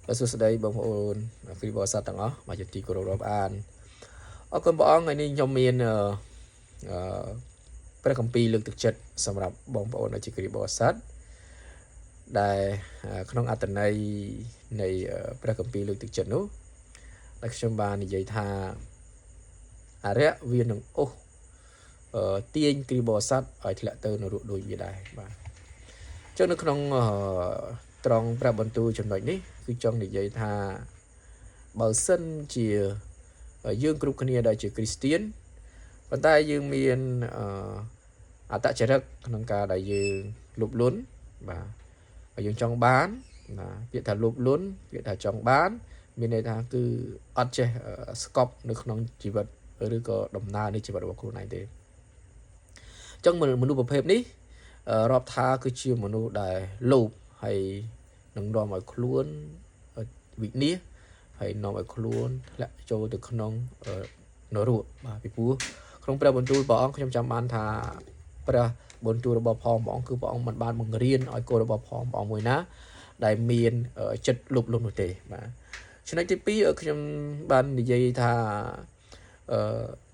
và số đây bông ôn khi bỏ sát tặng ó mà chỉ tì cổ robot an ở con bỏ ngày nay trong miềnประคัมภีร์លើកទឹកចិត្តសម្រាប់បងប្អូនដែលជាគ្រីស្ទបរិស័ទដែលក្នុងអត្ថន័យនៃព្រះគម្ពីរលើកទឹកចិត្តនោះដែលខ្ញុំបាននិយាយថាអរិយវានឹងអូសទាញគ្រីស្ទបរិស័ទឲ្យធ្លាក់ទៅនរកដូចវាដែរបាទចុះនៅក្នុងត្រង់ព្រះបន្ទូលចំណុចនេះគឺចង់និយាយថាបើសិនជាយើងគ្រប់គ្នាដែលជាគ្រីស្ទៀនប៉ុន្តែយើងមានអត្តចរិតក្នុងការដែលយើងលុបលន់បាទយើងចង់បានណាពាក្យថាលុបលន់ពាក្យថាចង់បានមានន័យថាគឺអត់ចេះស្កប់នៅក្នុងជីវិតឬក៏ដំណើរនៃជីវិតរបស់ខ្លួនឯងទេអញ្ចឹងមនុស្សប្រភេទនេះរាប់ថាគឺជាមនុស្សដែលលោភហើយនឹងនាំឲ្យខ្លួនវិនិច្ឆ័យហើយនាំឲ្យខ្លួនធ្លាក់ចូលទៅក្នុងនរកបាទពីព្រោះក្នុងព្រះបន្ទូលព្រះអង្គខ្ញុំចាំបានថាព្រះបន្ទូលរបស់ព្រះអង្គគឺព្រះអង្គមិនបានបង្រៀនឲ្យកូនរបស់ព្រះអង្គមួយណាដែលមានចិត្តលុបលន់នោះទេបាទចំណុចទី2ខ្ញុំបាននិយាយថា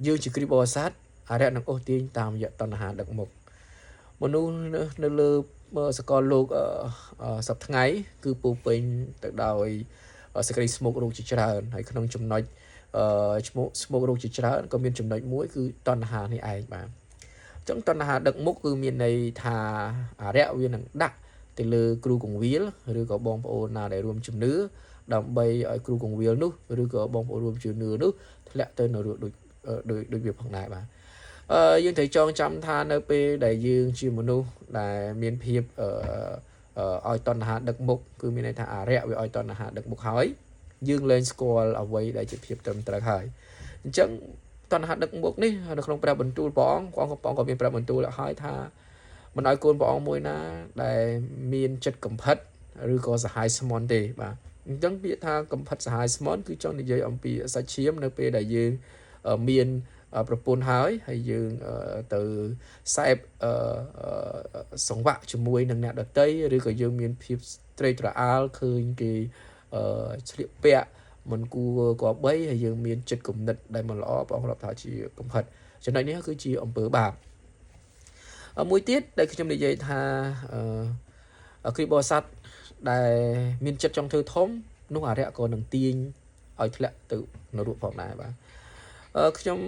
យើងជាគ្រីស្ទបរិស័ទអរិយនឹងអូសទាញតាមរយៈតណ្ហាដឹកមុខមនុស្សនៅលើសកលលោកសប្តាហ៍ថ្ងៃគឺពោពេញទៅដោយសេចក្តីស្មុគរោគជាច្រើនហើយក្នុងចំណុចស្មុគរោគជាច្រើនក៏មានចំណុចមួយគឺតណ្ហានេះឯងបាទអញ្ចឹងតណ្ហាដឹកមុខគឺមានន័យថាអរិយវានឹងដាក់ទៅលើគ្រូកង្វាលឬក៏បងប្អូនណាដែលរួមជំនឿដើម្បីឲ្យគ្រូកង្វាលនោះឬក៏បងប្អូនរួមជំនឿនោះធ្លាក់ទៅនៅដូចវាផងដែរបាទយើងត្រូវចងចាំថានៅពេលដែលយើងជាមនុស្សដែលមានភាពឲ្យតណ្ហាដឹកមុខគឺមានន័យថាអរិយវាឲ្យតណ្ហាដឹកមុខហើយយើងលែងស្គាល់អ្វីដែលជាភាពត្រឹមត្រូវហើយអញ្ចឹងតណ្ហាដឹកមុខនេះនៅក្នុងព្រះបន្ទូលព្រះអង្គក៏មានព្រះបន្ទូលឲ្យថាមិនឲ្យកូនព្រះអង្គមួយណាដែលមានចិត្តកំផិតឬក៏សហាយស្មន់ទេបាទអញ្ចឹងពាក្យថាកំផិតសហាយស្មន់គឺចង់និយាយអំពីសាច់ឈាមនៅពេលដែលយើងមានប្រពន្ធហើយយើងទៅសែបសង្វាក់ជាមួយនឹងអ្នកដតីឬក៏យើងមានភាពត្រេកត្រអាលឃើញគេឆ្លៀកពាក់មិនគួរគប្បីហើយយើងមានចិត្តគំនិតដែលមិនល្អព្រះអង្គរាប់ថាជាកំផិតចំណុចនេះគឺជាអំពើបាបមួយទៀតដែលខ្ញុំនិយាយថាគ្រីស្ទបរិស័ទដែលមានចិត្តចង់ធ្វើធំនោះអរិយក៏នឹងទាញឲ្យធ្លាក់ទៅនរកផងដែរបាទខ្ញុំ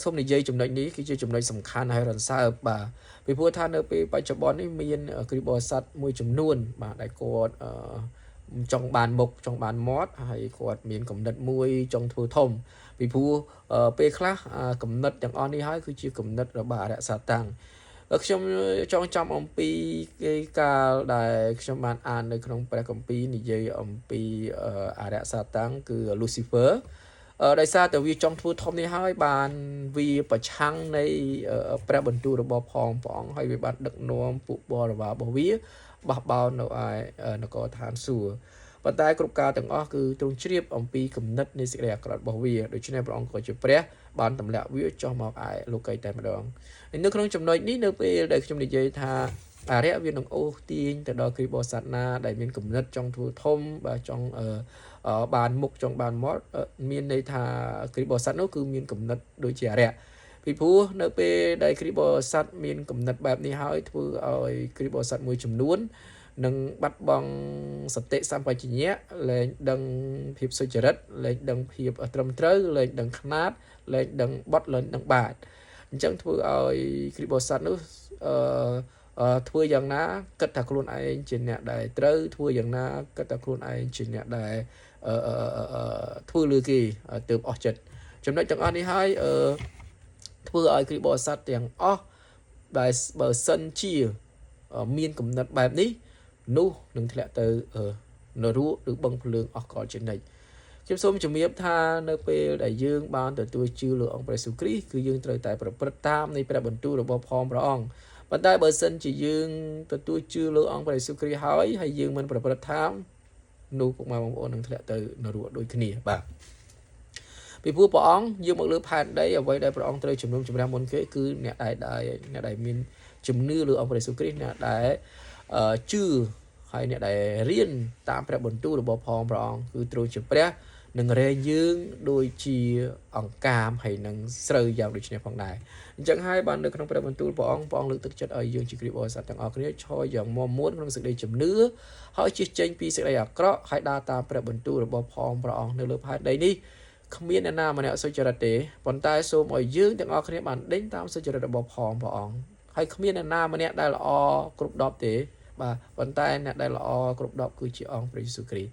សូមនិយាយចំណុចនេះគឺជាចំណុចសំខាន់ហើយរំសើបបាទពីព្រោះថានៅពេលបច្ចុប្បន្ននេះមានគ្រីស្ទបរិស័ទមួយចំនួនបាទដែលគាត់ចង់បានមុខចង់បានមាត់ហើយគាត់មានគំនិតមួយចង់ធ្វើធំពីព្រោះពេលខ្លះគំនិតទាំងអស់នេះហើយគឺជាគំនិតរបស់អរិយសាតាំងខ្ញុំចង់ចាំអំពីគេកាលដែលខ្ញុំបានអាននៅក្នុងព្រះគម្ពីរនិយាយអំពីអរិយសាតាំងគឺ Lucifer ដោយសារតែវាចង់ធ្វើធំនេះហើយបានវាប្រឆាំងនៃព្រះបន្ទូលរបស់ព្រះអង្គហើយវាបានដឹកនាំពួកបរិវាររបស់វាបះបោរនៅឯនគរឋានសួគ៌ប៉ុន្តែគ្រប់ការទាំងអស់គឺទ្រង់ជ្រាបអំពីគំនិតនៃសេចក្តីអាក្រក់របស់វាដូច្នេះព្រះអង្គក៏ជាព្រះបានទម្លាក់វាចុះមកឯលោកីតែម្ដងនៅក្នុងចំណុចនេះនៅពេលដែលខ្ញុំនិយាយថាអរិយវានឹងអូសទាញទៅដល់គ្រីស្ទបរិស័ទណាដែលមានគំនិតចង់ធ្វើធំបាទចង់បានមុខចង់បានមាត់មានន័យថាគ្រីស្ទបរិស័ទនោះគឺមានគំនិតដូចជាអរិយពីព្រោះនៅពេលដែលគ្រីស្ទបរិស័ទមានគំនិតបែបនេះហើយធ្វើឲ្យគ្រីស្ទបរិស័ទមួយចំនួននឹងបាត់បង់សតិសម្បជញ្ញៈលែងដឹងភាពសុចរិតលែងដឹងភាពត្រឹមត្រូវលែងដឹងខ្នាតលែងដឹងបត់លែងដឹងបាតអញ្ចឹងធ្វើឲ្យគ្រីស្ទបរិស័ទនោះធ្វើយ៉ាងណាគិតថាខ្លួនឯងជាអ្នកដែលត្រូវធ្វើយ៉ាងណាគិតថាខ្លួនឯងជាអ្នកដែលធ្វើលើគេទើបអស់ចិត្តចំណុចទាំងអស់នេះហើយធ្វើឲ្យគ្រីស្ទបរិស័ទទាំងអស់ដែលបើសិនជាមានគំនិតបែបនេះនោះនឹងធ្លាក់ទៅនរកឬបឹងភ្លើងអស់កលជានិច្ចខ្ញុំសូមជំរាបថានៅពេលដែលយើងបានទទួលជឿលើអង្គព្រះយេស៊ូវគ្រីស្ទគឺយើងត្រូវតែប្រព្រឹត្តតាមនៃព្រះបន្ទូលរបស់ព្រះអង្គប៉ុន្តែបើសិនជាយើងទទួលជឿលើអង្គព្រះយេស៊ូវគ្រីស្ទហើយយើងមិនប្រព្រឹត្តតាមនោះពុកម៉ែបងប្អូននឹងធ្លាក់ទៅនរកដូចគ្នាបាទពីព្រោះព្រះអង្គយកមកលើផែនដីអ្វីដែលព្រះអង្គត្រូវជំនុំជម្រះមុនគេគឺអ្នកដែលមានជំនឿលើអង្គព្រះយេស៊ូវគ្រីស្ទអ្នកដែលជឿហ ហើយអ្នកដែលរៀនតាមព្រះបន្ទូលរបស់ផងព្រះអង្គគឺទ្រង់ជាព្រះនឹងរែងយើងដូចជាអង្កាមហើយនឹងស្រូវយ៉ាងដូចនេះផងដែរអញ្ចឹងហើយបាននៅក្នុងព្រះបន្ទូលព្រះអង្គលើកទឹកចិត្តឲ្យយើងជាគ្រីស្ទបរិស័ទទាំងអស់គ្នាឈរយ៉ាងមាំមួនក្នុងសេចក្តីជំនឿហើយជៀសចេញពីសេចក្តីអាក្រក់ហើយដើរតាមព្រះបន្ទូលរបស់ផងព្រះអង្គនៅលើផែនដីនេះគ្មានអ្នកណាម្នាក់សុចរិតទេប៉ុន្តែសូមឲ្យយើងទាំងអស់គ្នាបានដេញតាមសុចរិតរបស់ផងព្រះអង្គហើយគ្មានអ្នកណាម្នាក់ដែលល្អគ្រប់10ទេបាទប៉ុន្តែអ្នកដែលល្អគ្រប់10គឺជាអង្គព្រះយេស៊ូវគ្រីស្ទ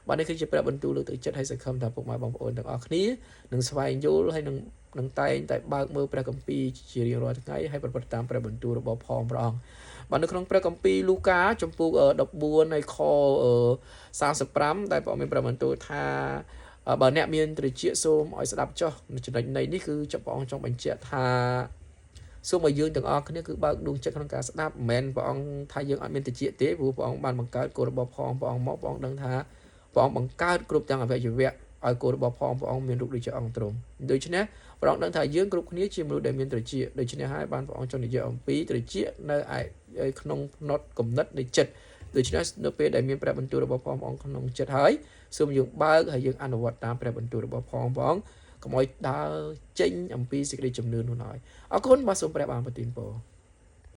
បាទនេះគឺជាព្រះបន្ទូលលើកទឹកចិត្តឲ្យសង្ឃឹមថាពុកម៉ែបងប្អូនទាំងអស់គ្នានឹងស្វែងយល់ហើយនឹងតែងតែបើកមើលព្រះគម្ពីរជារៀងរាល់ថ្ងៃហើយប្រព្រឹត្តតាមព្រះបន្ទូលរបស់ផងព្រះអង្គបាទនៅក្នុងព្រះគម្ពីរលូកាចំពោះ14ហើយខ35ដែលព្រះអង្គមានព្រះបន្ទូលថាបើអ្នកមានត្រចៀកសូមឲ្យស្ដាប់ចុះចំណុចនៃនេះគឺព្រះអង្គចង់បញ្ជាក់ថាសូមឲ្យយើងទាំងអស់គ្នាគឺបើកដួងចិត្តក្នុងការស្ដាប់មិនមែនព្រះអង្គថាយើងអត់មានត្រចៀកទេព្រោះព្រះអង្គបានបង្កើតគោលរបស់ផងព្រះអង្គមកព្រះអង្គដឹងថាព្រះអង្គបង្កើតគ្រប់ទាំងអវយវៈឲ្យគោលរបស់ផងព្រះអង្គមានរូបដូចជាអង្គទ្រង់ដូច្នេះព្រះអង្គដឹងថាយើងគ្រប់គ្នាជាមនុស្សដែលមានត្រចៀកដូច្នេះហើយបានព្រះអង្គចង់និយាយអំពីត្រចៀកនៅក្នុងផ្នត់គំនិតនៃចិត្តដូច្នេះនៅពេលដែលមានព្រះបន្ទូលរបស់ព្រះអង្គក្នុងចិត្តហើយសូមយើងបើកហើយយើងអនុវត្តតាមព្រះបន្ទូលរបស់ព្រះអង្គកុំឲ្យដើរចេញអំពីសេចក្តីជំនឿនោះឡើយអរគុណបាទសូមព្រះបានប្រទានពរ